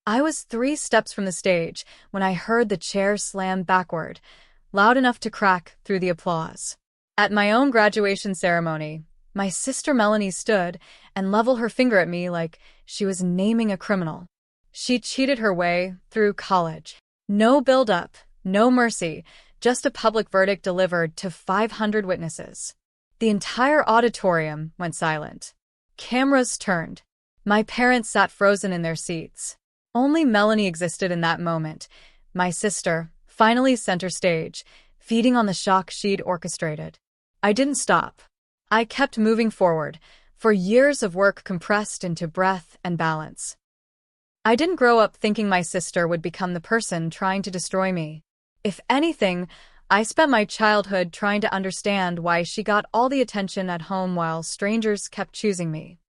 I was 3 steps from the stage when I heard the chair slam backward, loud enough to crack through the applause. At my own graduation ceremony, my sister Melanie stood and leveled her finger at me like she was naming a criminal. She cheated her way through college. No build-up, no mercy, just a public verdict delivered to 500 witnesses. The entire auditorium went silent. Cameras turned. My parents sat frozen in their seats. Only Melanie existed in that moment, my sister, finally center stage, feeding on the shock she'd orchestrated. I didn't stop. I kept moving forward, for years of work compressed into breath and balance. I didn't grow up thinking my sister would become the person trying to destroy me. If anything, I spent my childhood trying to understand why she got all the attention at home while strangers kept choosing me.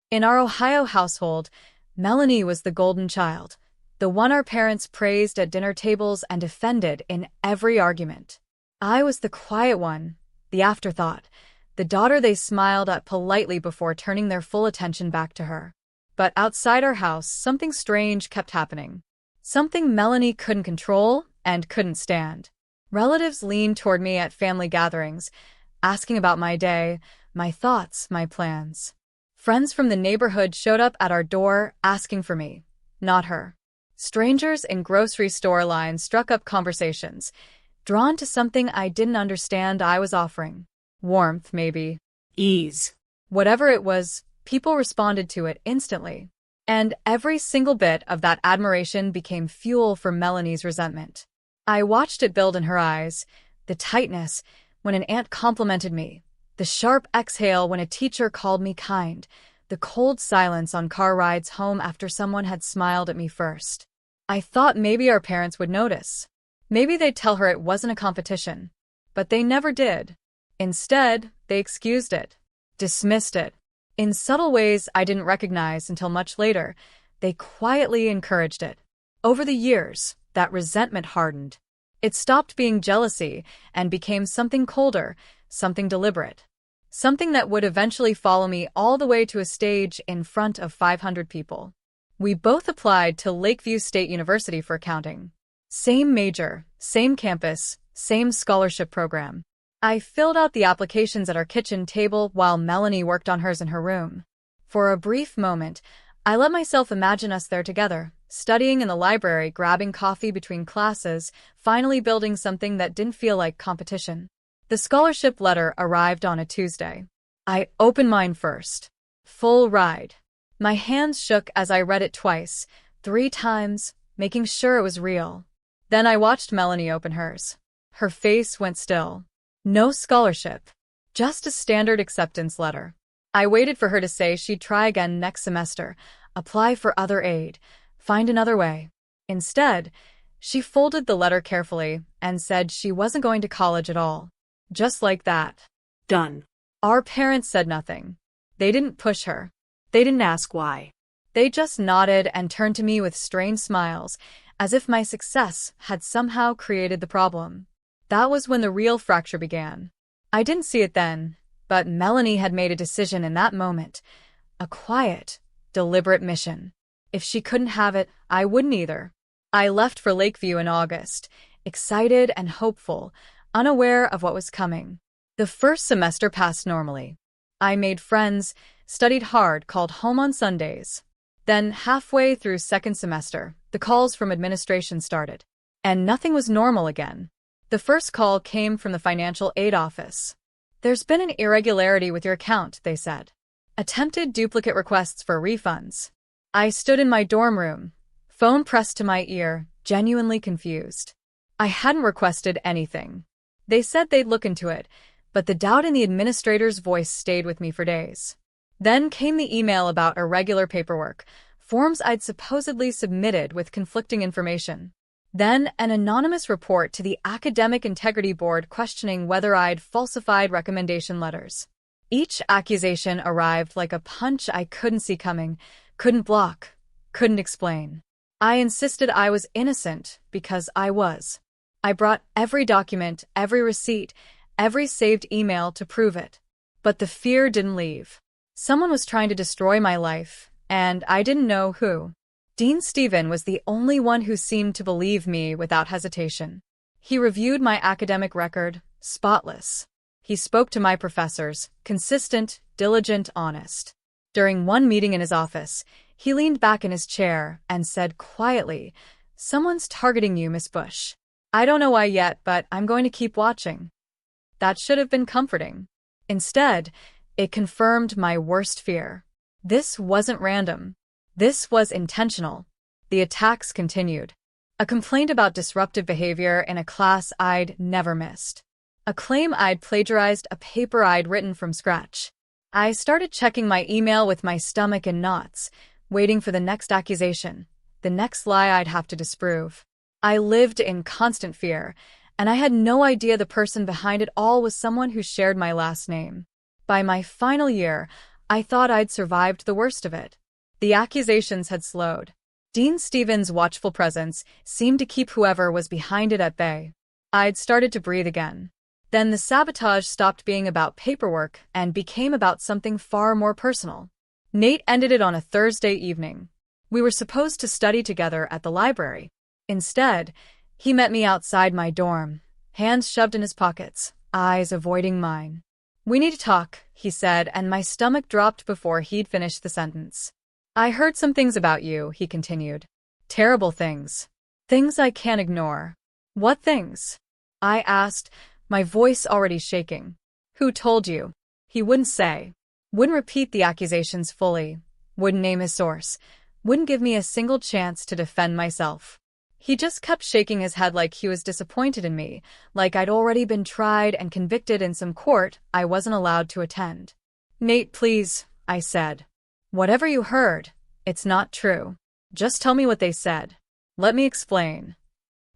In our Ohio household, Melanie was the golden child, the one our parents praised at dinner tables and defended in every argument. I was the quiet one, the afterthought, the daughter they smiled at politely before turning their full attention back to her. But outside our house, something strange kept happening. Something Melanie couldn't control and couldn't stand. Relatives leaned toward me at family gatherings, asking about my day, my thoughts, my plans. Friends from the neighborhood showed up at our door asking for me, not her. Strangers in grocery store lines struck up conversations, drawn to something I didn't understand I was offering. Warmth, maybe. Ease. Whatever it was, people responded to it instantly. And every single bit of that admiration became fuel for Melanie's resentment. I watched it build in her eyes, the tightness when an aunt complimented me, the sharp exhale when a teacher called me kind, the cold silence on car rides home after someone had smiled at me first. I thought maybe our parents would notice. Maybe they'd tell her it wasn't a competition. But they never did. Instead, they excused it, dismissed it. In subtle ways I didn't recognize until much later, they quietly encouraged it. Over the years, that resentment hardened. It stopped being jealousy and became something colder, something deliberate. Something that would eventually follow me all the way to a stage in front of 500 people. We both applied to Lakeview State University for accounting. Same major, same campus, same scholarship program. I filled out the applications at our kitchen table while Melanie worked on hers in her room. For a brief moment, I let myself imagine us there together, studying in the library, grabbing coffee between classes, finally building something that didn't feel like competition. The scholarship letter arrived on a Tuesday. I opened mine first. Full ride. My hands shook as I read it twice, 3 times, making sure it was real. Then I watched Melanie open hers. Her face went still. No scholarship. Just a standard acceptance letter. I waited for her to say she'd try again next semester, apply for other aid, find another way. Instead, she folded the letter carefully and said she wasn't going to college at all. Just like that. Done. Our parents said nothing. They didn't push her. They didn't ask why. They just nodded and turned to me with strained smiles, as if my success had somehow created the problem. That was when the real fracture began. I didn't see it then, but Melanie had made a decision in that moment. A quiet, deliberate mission. If she couldn't have it, I wouldn't either. I left for Lakeview in August, excited and hopeful, unaware of what was coming. The first semester passed normally. I made friends, studied hard, called home on Sundays. Then, halfway through second semester, the calls from administration started. And nothing was normal again. The first call came from the financial aid office. There's been an irregularity with your account, they said. Attempted duplicate requests for refunds. I stood in my dorm room, phone pressed to my ear, genuinely confused. I hadn't requested anything. They said they'd look into it, but the doubt in the administrator's voice stayed with me for days. Then came the email about irregular paperwork, forms I'd supposedly submitted with conflicting information. Then an anonymous report to the Academic Integrity Board questioning whether I'd falsified recommendation letters. Each accusation arrived like a punch I couldn't see coming, couldn't block, couldn't explain. I insisted I was innocent because I was. I brought every document, every receipt, every saved email to prove it. But the fear didn't leave. Someone was trying to destroy my life, and I didn't know who. Dean Stephen was the only one who seemed to believe me without hesitation. He reviewed my academic record, spotless. He spoke to my professors, consistent, diligent, honest. During one meeting in his office, he leaned back in his chair and said quietly, "Someone's targeting you, Miss Bush. I don't know why yet, but I'm going to keep watching." That should have been comforting. Instead, it confirmed my worst fear. This wasn't random. This was intentional. The attacks continued. A complaint about disruptive behavior in a class I'd never missed. A claim I'd plagiarized a paper I'd written from scratch. I started checking my email with my stomach in knots, waiting for the next accusation, the next lie I'd have to disprove. I lived in constant fear, and I had no idea the person behind it all was someone who shared my last name. By my final year, I thought I'd survived the worst of it. The accusations had slowed. Dean Stephen's watchful presence seemed to keep whoever was behind it at bay. I'd started to breathe again. Then the sabotage stopped being about paperwork and became about something far more personal. Nate ended it on a Thursday evening. We were supposed to study together at the library. Instead, he met me outside my dorm, hands shoved in his pockets, eyes avoiding mine. "We need to talk," he said, and my stomach dropped before he'd finished the sentence. "I heard some things about you," he continued. "Terrible things. Things I can't ignore." "What things?" I asked, my voice already shaking. "Who told you?" He wouldn't say. Wouldn't repeat the accusations fully. Wouldn't name his source. Wouldn't give me a single chance to defend myself. He just kept shaking his head like he was disappointed in me, like I'd already been tried and convicted in some court I wasn't allowed to attend. "Nate, please," I said. "Whatever you heard, it's not true. Just tell me what they said. Let me explain."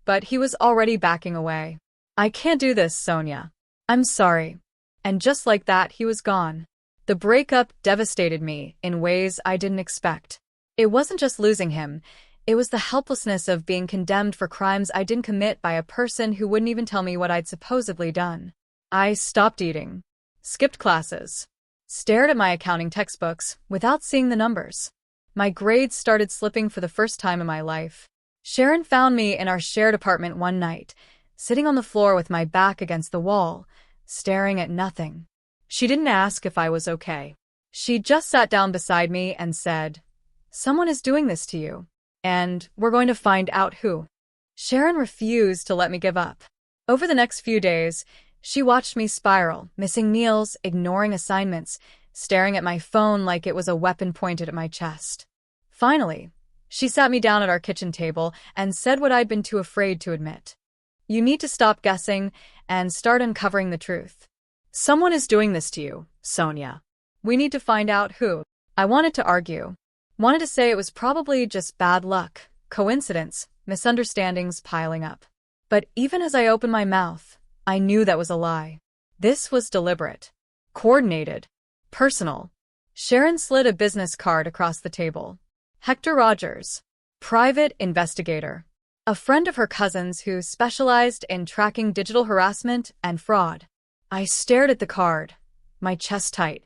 But he was already backing away. "I can't do this, Sonia. I'm sorry." And just like that, he was gone. The breakup devastated me in ways I didn't expect. It wasn't just losing him. It was the helplessness of being condemned for crimes I didn't commit by a person who wouldn't even tell me what I'd supposedly done. I stopped eating, skipped classes, stared at my accounting textbooks without seeing the numbers. My grades started slipping for the first time in my life. Sharon found me in our shared apartment one night, sitting on the floor with my back against the wall, staring at nothing. She didn't ask if I was okay. She just sat down beside me and said, "Someone is doing this to you. And we're going to find out who." Sharon refused to let me give up. Over the next few days, she watched me spiral, missing meals, ignoring assignments, staring at my phone like it was a weapon pointed at my chest. Finally, she sat me down at our kitchen table and said what I'd been too afraid to admit. "You need to stop guessing and start uncovering the truth. Someone is doing this to you, Sonia. We need to find out who." I wanted to argue. Wanted to say it was probably just bad luck, coincidence, misunderstandings piling up. But even as I opened my mouth, I knew that was a lie. This was deliberate, coordinated, personal. Sharon slid a business card across the table. Hector Rogers, private investigator. A friend of her cousin's who specialized in tracking digital harassment and fraud. I stared at the card, my chest tight.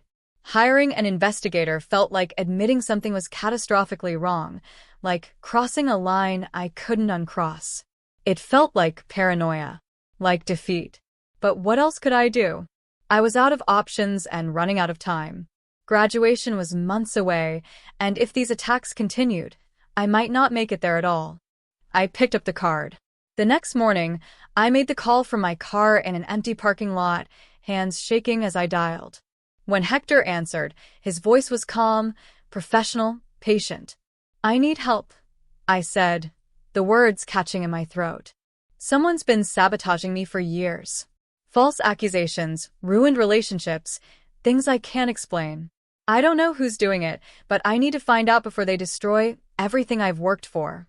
Hiring an investigator felt like admitting something was catastrophically wrong, like crossing a line I couldn't uncross. It felt like paranoia, like defeat. But what else could I do? I was out of options and running out of time. Graduation was months away, and if these attacks continued, I might not make it there at all. I picked up the card. The next morning, I made the call from my car in an empty parking lot, hands shaking as I dialed. When Hector answered, his voice was calm, professional, patient. "I need help," I said, the words catching in my throat. "Someone's been sabotaging me for years. False accusations, ruined relationships, things I can't explain. I don't know who's doing it, but I need to find out before they destroy everything I've worked for."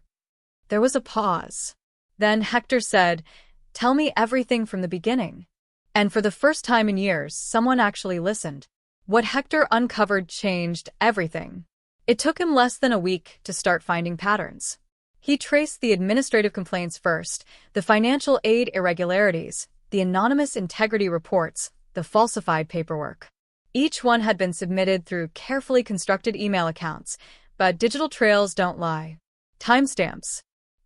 There was a pause. Then Hector said, "Tell me everything from the beginning." And for the first time in years, someone actually listened. What Hector uncovered changed everything. It took him less than a week to start finding patterns. He traced the administrative complaints first, the financial aid irregularities, the anonymous integrity reports, the falsified paperwork. Each one had been submitted through carefully constructed email accounts, but digital trails don't lie. timestamps,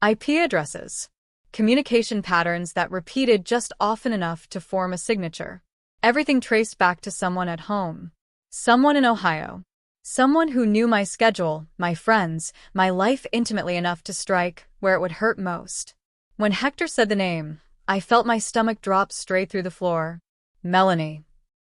IP addresses, communication patterns that repeated just often enough to form a signature. Everything traced back to someone at home. Someone in Ohio. Someone who knew my schedule, my friends, my life intimately enough to strike where it would hurt most. When Hector said the name, I felt my stomach drop straight through the floor. Melanie.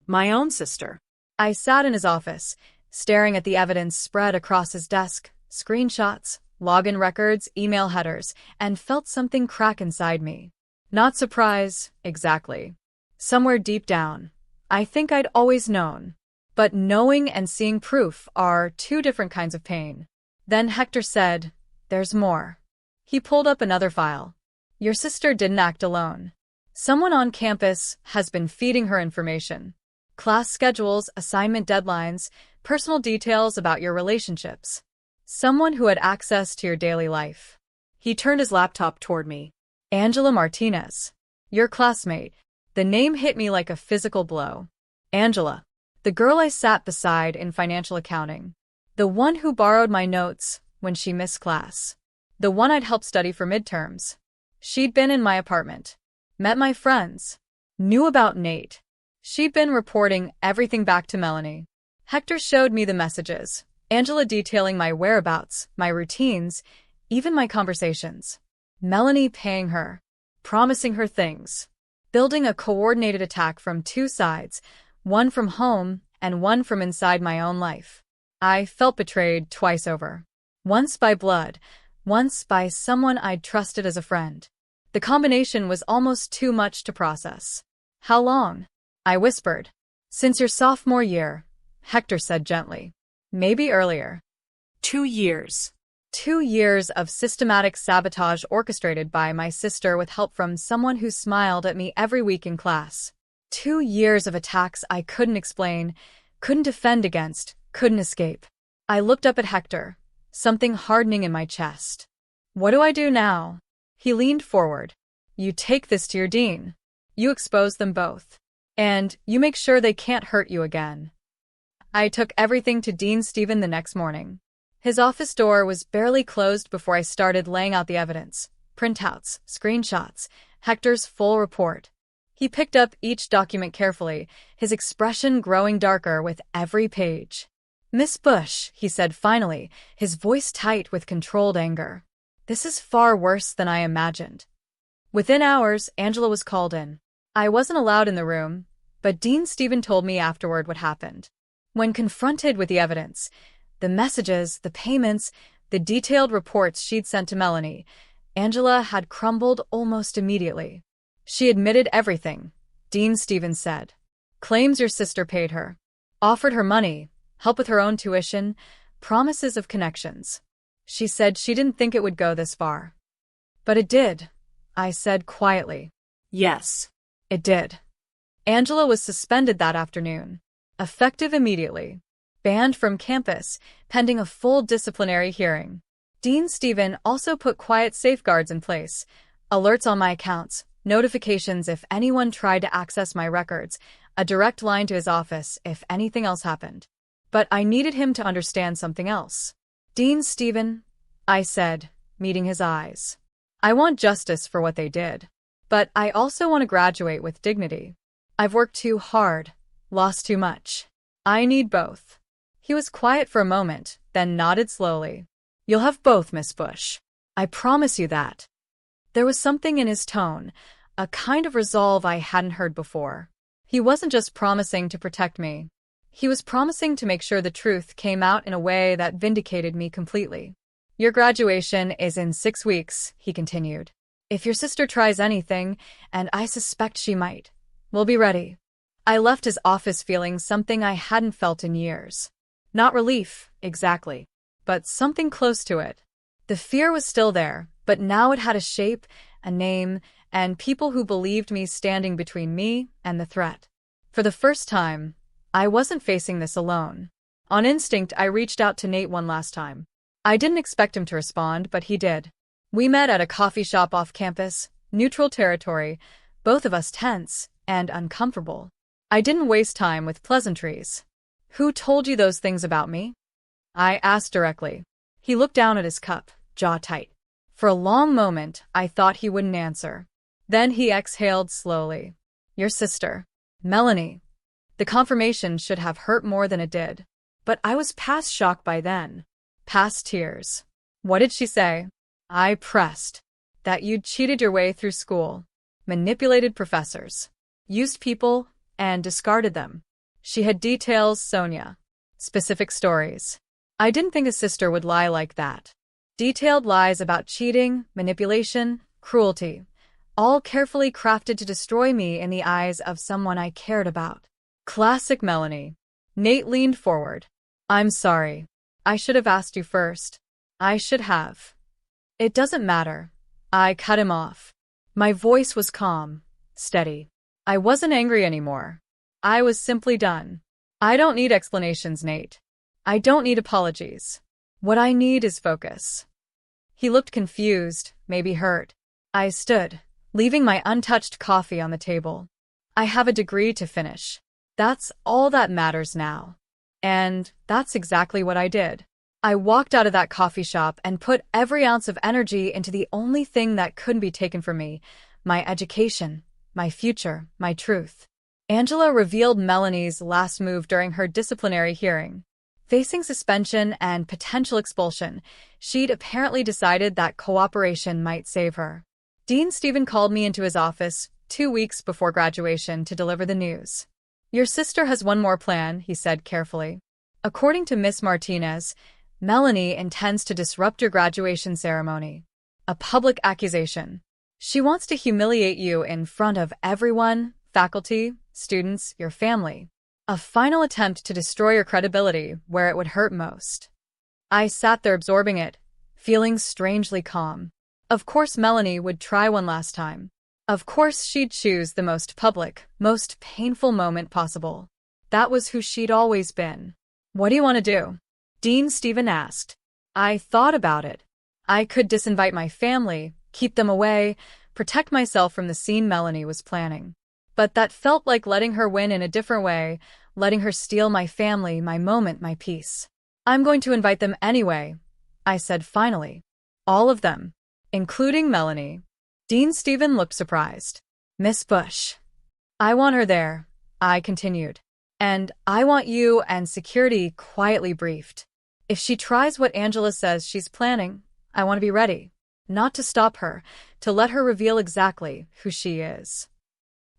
My own sister. I sat in his office, staring at the evidence spread across his desk, screenshots, login records, email headers, and felt something crack inside me. Not surprise, exactly. Somewhere deep down, I think I'd always known. But knowing and seeing proof are two different kinds of pain. Then Hector said, there's more. He pulled up another file. Your sister didn't act alone. Someone on campus has been feeding her information. Class schedules, assignment deadlines, personal details about your relationships. Someone who had access to your daily life. He turned his laptop toward me. Angela Martinez. Your classmate. The name hit me like a physical blow. Angela. The girl I sat beside in financial accounting. The one who borrowed my notes when she missed class. The one I'd helped study for midterms. She'd been in my apartment. Met my friends. Knew about Nate. She'd been reporting everything back to Melanie. Hector showed me the messages. Angela detailing my whereabouts, my routines, even my conversations. Melanie paying her. Promising her things. Building a coordinated attack from two sides, one from home and one from inside my own life. I felt betrayed twice over. Once by blood, once by someone I'd trusted as a friend. The combination was almost too much to process. How long? I whispered. Since your sophomore year, Hector said gently. Maybe earlier. 2 years. 2 years of systematic sabotage orchestrated by my sister with help from someone who smiled at me every week in class. 2 years of attacks I couldn't explain, couldn't defend against, couldn't escape. I looked up at Hector, something hardening in my chest. What do I do now? He leaned forward. You take this to your dean. You expose them both. And you make sure they can't hurt you again. I took everything to Dean Stephen the next morning. His office door was barely closed before I started laying out the evidence. Printouts, screenshots, Hector's full report. He picked up each document carefully, his expression growing darker with every page. Miss Bush, he said finally, his voice tight with controlled anger. This is far worse than I imagined. Within hours, Angela was called in. I wasn't allowed in the room, but Dean Stephen told me afterward what happened. When confronted with the evidence, the messages, the payments, the detailed reports she'd sent to Melanie, Angela had crumbled almost immediately. She admitted everything, Dean Stephen said. Claims your sister paid her. Offered her money, help with her own tuition, promises of connections. She said she didn't think it would go this far. But it did, I said quietly. Yes. It did. Angela was suspended that afternoon. Effective immediately. Banned from campus, pending a full disciplinary hearing. Dean Stephen also put quiet safeguards in place. Alerts on my accounts, notifications if anyone tried to access my records, a direct line to his office if anything else happened. But I needed him to understand something else. Dean Stephen, I said, meeting his eyes. I want justice for what they did. But I also want to graduate with dignity. I've worked too hard, lost too much. I need both. He was quiet for a moment, then nodded slowly. You'll have both, Miss Bush. I promise you that. There was something in his tone, a kind of resolve I hadn't heard before. He wasn't just promising to protect me. He was promising to make sure the truth came out in a way that vindicated me completely. Your graduation is in 6 weeks, he continued. If your sister tries anything, and I suspect she might, we'll be ready. I left his office feeling something I hadn't felt in years. Not relief, exactly, but something close to it. The fear was still there, but now it had a shape, a name, and people who believed me standing between me and the threat. For the first time, I wasn't facing this alone. On instinct, I reached out to Nate one last time. I didn't expect him to respond, but he did. We met at a coffee shop off campus, neutral territory, both of us tense and uncomfortable. I didn't waste time with pleasantries. Who told you those things about me? I asked directly. He looked down at his cup, jaw tight. For a long moment, I thought he wouldn't answer. Then he exhaled slowly. Your sister, Melanie. The confirmation should have hurt more than it did. But I was past shock by then. Past tears. What did she say? I pressed. That you'd cheated your way through school, manipulated professors, used people, and discarded them. She had details, Sonia. Specific stories. I didn't think a sister would lie like that. Detailed lies about cheating, manipulation, cruelty, all carefully crafted to destroy me in the eyes of someone I cared about. Classic Melanie. Nate leaned forward. I'm sorry. I should have asked you first. I should have. It doesn't matter. I cut him off. My voice was calm, steady. I wasn't angry anymore. I was simply done. I don't need explanations, Nate. I don't need apologies. What I need is focus. He looked confused, maybe hurt. I stood, leaving my untouched coffee on the table. I have a degree to finish. That's all that matters now. And that's exactly what I did. I walked out of that coffee shop and put every ounce of energy into the only thing that couldn't be taken from me, my education, my future, my truth. Angela revealed Melanie's last move during her disciplinary hearing. Facing suspension and potential expulsion, she'd apparently decided that cooperation might save her. Dean Stephen called me into his office 2 weeks before graduation to deliver the news. Your sister has one more plan, he said carefully. According to Miss Martinez, Melanie intends to disrupt your graduation ceremony. A public accusation. She wants to humiliate you in front of everyone, faculty, students, your family. A final attempt to destroy your credibility where it would hurt most. I sat there absorbing it, feeling strangely calm. Of course Melanie would try one last time. Of course she'd choose the most public, most painful moment possible. That was who she'd always been. What do you want to do? Dean Stephen asked. I thought about it. I could disinvite my family, keep them away, protect myself from the scene Melanie was planning. But that felt like letting her win in a different way, letting her steal my family, my moment, my peace. I'm going to invite them anyway, I said finally. All of them, including Melanie. Dean Stephen looked surprised. Miss Bush. I want her there, I continued. And I want you and security quietly briefed. If she tries what Angela says she's planning, I want to be ready. Not to stop her, to let her reveal exactly who she is.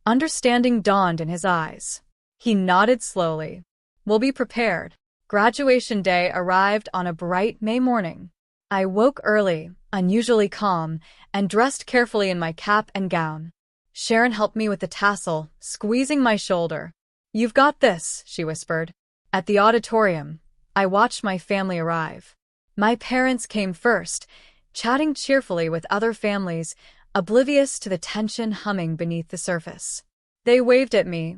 Understanding dawned in his eyes. He nodded slowly. We'll be prepared. Graduation day arrived on a bright May morning. I woke early, unusually calm, and dressed carefully in my cap and gown. Sharon helped me with the tassel, squeezing my shoulder. You've got this, she whispered. At the auditorium, I watched my family arrive. My parents came first, chatting cheerfully with other families, oblivious to the tension humming beneath the surface. They waved at me,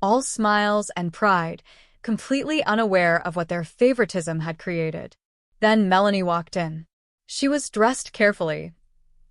all smiles and pride, completely unaware of what their favoritism had created. Then Melanie walked in. She was dressed carefully,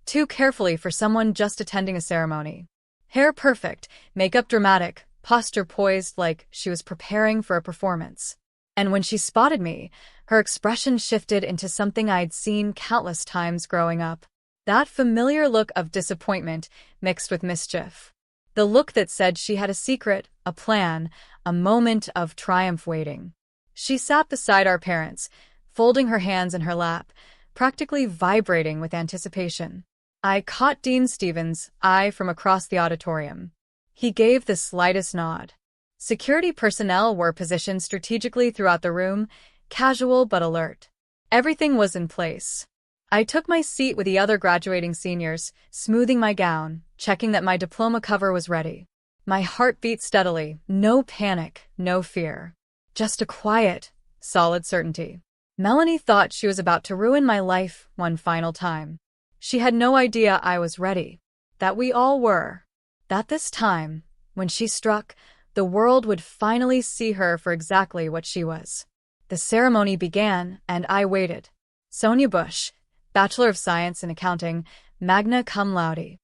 too carefully for someone just attending a ceremony. Hair perfect, makeup dramatic, posture poised like she was preparing for a performance. And when she spotted me, her expression shifted into something I'd seen countless times growing up. That familiar look of disappointment mixed with mischief. The look that said she had a secret, a plan, a moment of triumph waiting. She sat beside our parents, folding her hands in her lap, practically vibrating with anticipation. I caught Dean Stephen's eye from across the auditorium. He gave the slightest nod. Security personnel were positioned strategically throughout the room, casual but alert. Everything was in place. I took my seat with the other graduating seniors, smoothing my gown, checking that my diploma cover was ready. My heart beat steadily, no panic, no fear. Just a quiet, solid certainty. Melanie thought she was about to ruin my life one final time. She had no idea I was ready, that we all were. That this time, when she struck, the world would finally see her for exactly what she was. The ceremony began, and I waited. Sonia Bush, Bachelor of Science in Accounting, magna cum laude.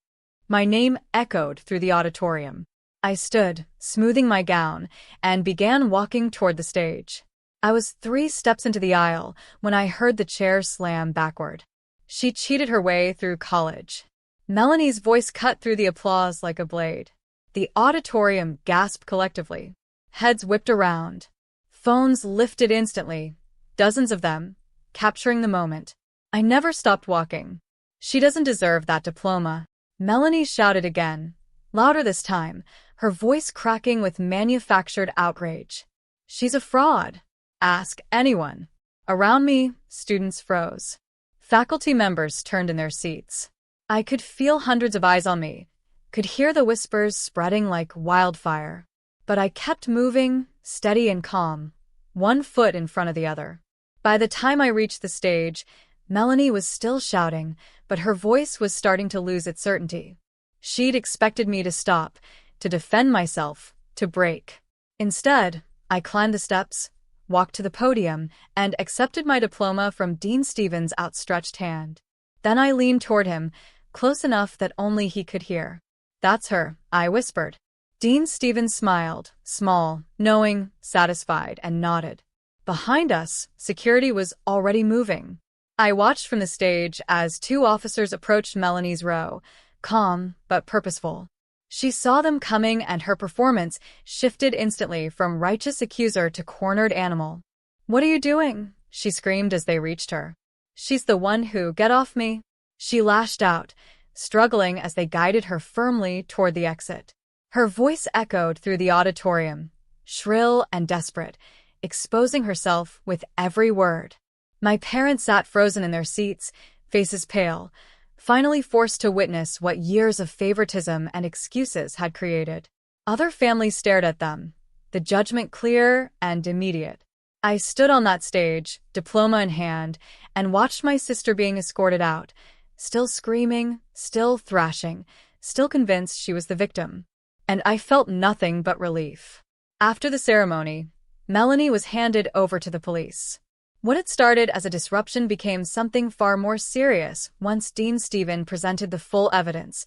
My name echoed through the auditorium. I stood, smoothing my gown, and began walking toward the stage. I was 3 steps into the aisle when I heard the chair slam backward. She cheated her way through college. Melanie's voice cut through the applause like a blade. The auditorium gasped collectively. Heads whipped around. Phones lifted instantly, dozens of them, capturing the moment. I never stopped walking. She doesn't deserve that diploma. Melanie shouted again, louder this time, her voice cracking with manufactured outrage. She's a fraud. Ask anyone. Around me, students froze. Faculty members turned in their seats. I could feel hundreds of eyes on me, could hear the whispers spreading like wildfire. But I kept moving, steady and calm, one foot in front of the other. By the time I reached the stage, Melanie was still shouting, but her voice was starting to lose its certainty. She'd expected me to stop, to defend myself, to break. Instead, I climbed the steps, walked to the podium, and accepted my diploma from Dean Stevens' outstretched hand. Then I leaned toward him, close enough that only he could hear. "That's her," I whispered. Dean Stevens smiled, small, knowing, satisfied, and nodded. Behind us, security was already moving. I watched from the stage as two officers approached Melanie's row, calm but purposeful. She saw them coming and her performance shifted instantly from righteous accuser to cornered animal. "What are you doing?" she screamed as they reached her. "She's the one who, get off me." She lashed out, struggling as they guided her firmly toward the exit. Her voice echoed through the auditorium, shrill and desperate, exposing herself with every word. My parents sat frozen in their seats, faces pale, finally forced to witness what years of favoritism and excuses had created. Other families stared at them, the judgment clear and immediate. I stood on that stage, diploma in hand, and watched my sister being escorted out, still screaming, still thrashing, still convinced she was the victim. And I felt nothing but relief. After the ceremony, Melanie was handed over to the police. What had started as a disruption became something far more serious once Dean Stevens presented the full evidence.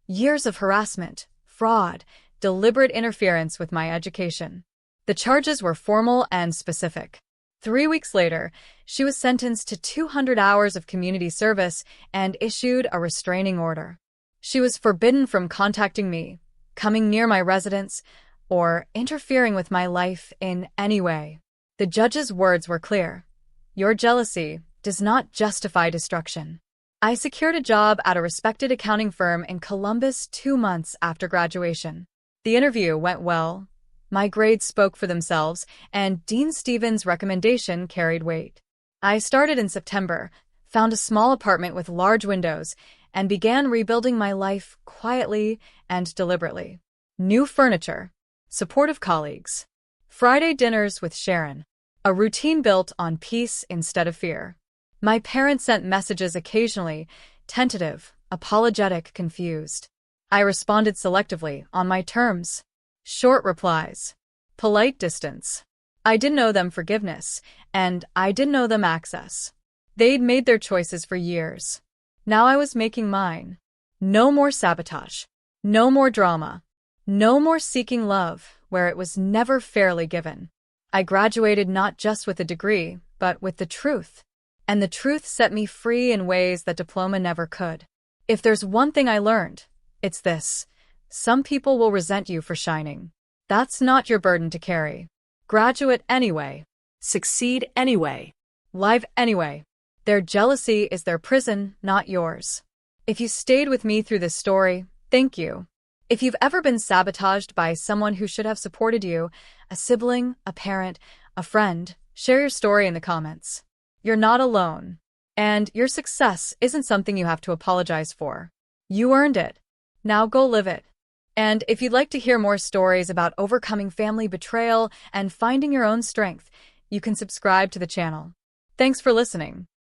Years of harassment, fraud, deliberate interference with my education. The charges were formal and specific. 3 weeks later, she was sentenced to 200 hours of community service and issued a restraining order. She was forbidden from contacting me, coming near my residence, or interfering with my life in any way. The judge's words were clear. Your jealousy does not justify destruction. I secured a job at a respected accounting firm in Columbus 2 months after graduation. The interview went well. My grades spoke for themselves, and Dean Stevens' recommendation carried weight. I started in September, found a small apartment with large windows, and began rebuilding my life quietly and deliberately. New furniture, supportive colleagues, Friday dinners with Sharon, a routine built on peace instead of fear. My parents sent messages occasionally, tentative, apologetic, confused. I responded selectively, on my terms. Short replies. Polite distance. I didn't owe them forgiveness, and I didn't owe them access. They'd made their choices for years. Now I was making mine. No more sabotage. No more drama. No more seeking love where it was never fairly given. I graduated not just with a degree, but with the truth. And the truth set me free in ways that diploma never could. If there's one thing I learned, it's this. Some people will resent you for shining. That's not your burden to carry. Graduate anyway. Succeed anyway. Live anyway. Their jealousy is their prison, not yours. If you stayed with me through this story, thank you. If you've ever been sabotaged by someone who should have supported you, a sibling, a parent, a friend, share your story in the comments. You're not alone. And your success isn't something you have to apologize for. You earned it. Now go live it. And if you'd like to hear more stories about overcoming family betrayal and finding your own strength, you can subscribe to the channel. Thanks for listening.